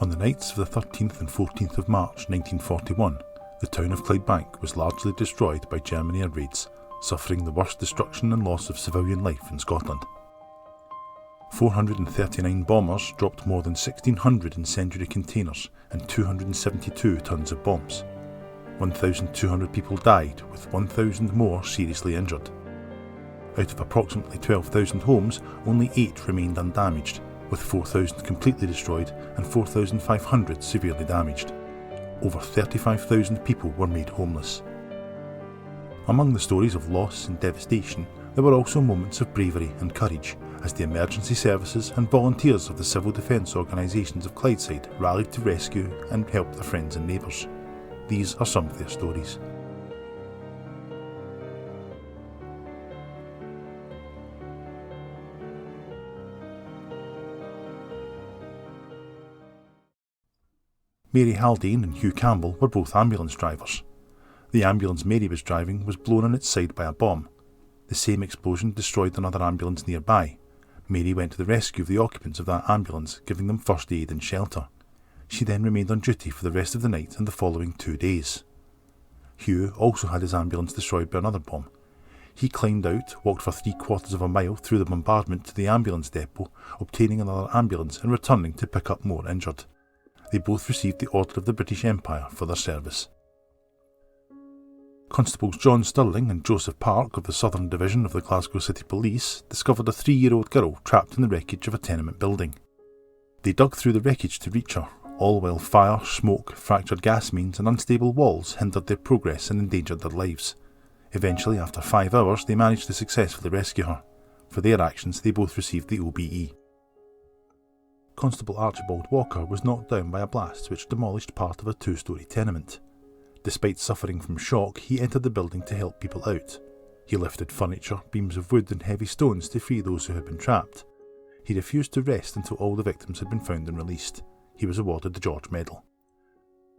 On the nights of the 13th and 14th of March 1941, the town of Clydebank was largely destroyed by German air raids, suffering the worst destruction and loss of civilian life in Scotland. 439 bombers dropped more than 1,600 incendiary containers and 272 tons of bombs. 1,200 people died, with 1,000 more seriously injured. Out of approximately 12,000 homes, only 8 remained undamaged, with 4,000 completely destroyed and 4,500 severely damaged. Over 35,000 people were made homeless. Among the stories of loss and devastation, there were also moments of bravery and courage, as the emergency services and volunteers of the civil defence organisations of Clydeside rallied to rescue and help their friends and neighbours. These are some of their stories. Mary Haldane and Hugh Campbell were both ambulance drivers. The ambulance Mary was driving was blown on its side by a bomb. The same explosion destroyed another ambulance nearby. Mary went to the rescue of the occupants of that ambulance, giving them first aid and shelter. She then remained on duty for the rest of the night and the following 2 days. Hugh also had his ambulance destroyed by another bomb. He climbed out, walked for 3/4 of a mile through the bombardment to the ambulance depot, obtaining another ambulance and returning to pick up more injured. They both received the Order of the British Empire for their service. Constables John Stirling and Joseph Park of the Southern Division of the Glasgow City Police discovered a 3-year-old girl trapped in the wreckage of a tenement building. They dug through the wreckage to reach her, all while fire, smoke, fractured gas mains and unstable walls hindered their progress and endangered their lives. Eventually, after 5 hours, they managed to successfully rescue her. For their actions, they both received the OBE. Constable Archibald Walker was knocked down by a blast which demolished part of a 2-storey tenement. Despite suffering from shock, he entered the building to help people out. He lifted furniture, beams of wood and heavy stones to free those who had been trapped. He refused to rest until all the victims had been found and released. He was awarded the George Medal.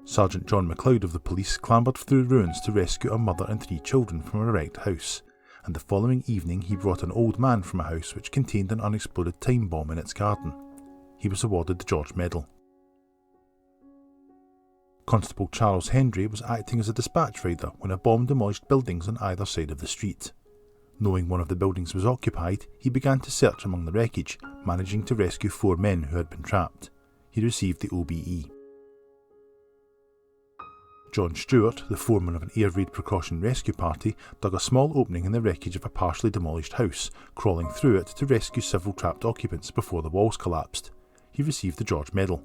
Sergeant John MacLeod of the police clambered through ruins to rescue a mother and 3 children from a wrecked house, and the following evening he brought an old man from a house which contained an unexploded time bomb in its garden. He was awarded the George Medal. Constable Charles Hendry was acting as a dispatch rider when a bomb demolished buildings on either side of the street. Knowing one of the buildings was occupied, he began to search among the wreckage, managing to rescue 4 men who had been trapped. He received the OBE. John Stewart, the foreman of an air raid precaution rescue party, dug a small opening in the wreckage of a partially demolished house, crawling through it to rescue several trapped occupants before the walls collapsed. He received the George Medal.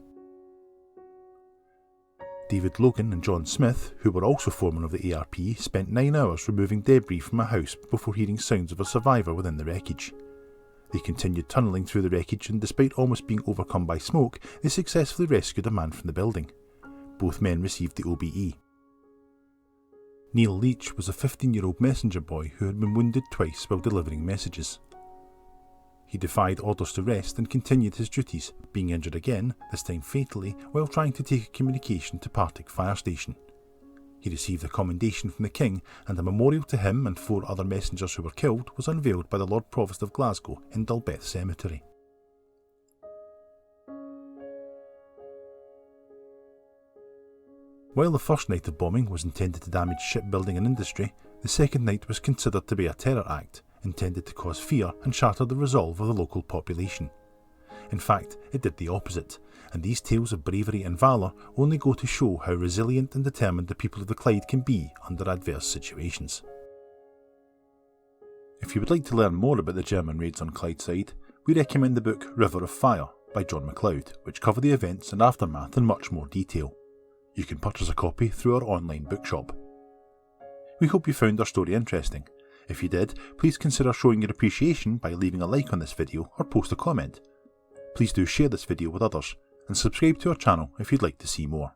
David Logan and John Smith, who were also foremen of the ARP, spent 9 hours removing debris from a house before hearing sounds of a survivor within the wreckage. They continued tunnelling through the wreckage and despite almost being overcome by smoke, they successfully rescued a man from the building. Both men received the OBE. Neil Leach was a 15-year-old messenger boy who had been wounded twice while delivering messages. He defied orders to rest and continued his duties, being injured again, this time fatally, while trying to take a communication to Partick Fire Station. He received a commendation from the King, and a memorial to him and 4 other messengers who were killed was unveiled by the Lord Provost of Glasgow in Dulbeth Cemetery. While the first night of bombing was intended to damage shipbuilding and industry, the second night was considered to be a terror act, intended to cause fear and shatter the resolve of the local population. In fact, it did the opposite, and these tales of bravery and valour only go to show how resilient and determined the people of the Clyde can be under adverse situations. If you would like to learn more about the German raids on Clydeside, we recommend the book River of Fire by John MacLeod, which cover the events and aftermath in much more detail. You can purchase a copy through our online bookshop. We hope you found our story interesting. If you did, please consider showing your appreciation by leaving a like on this video or post a comment. Please do share this video with others, and subscribe to our channel if you'd like to see more.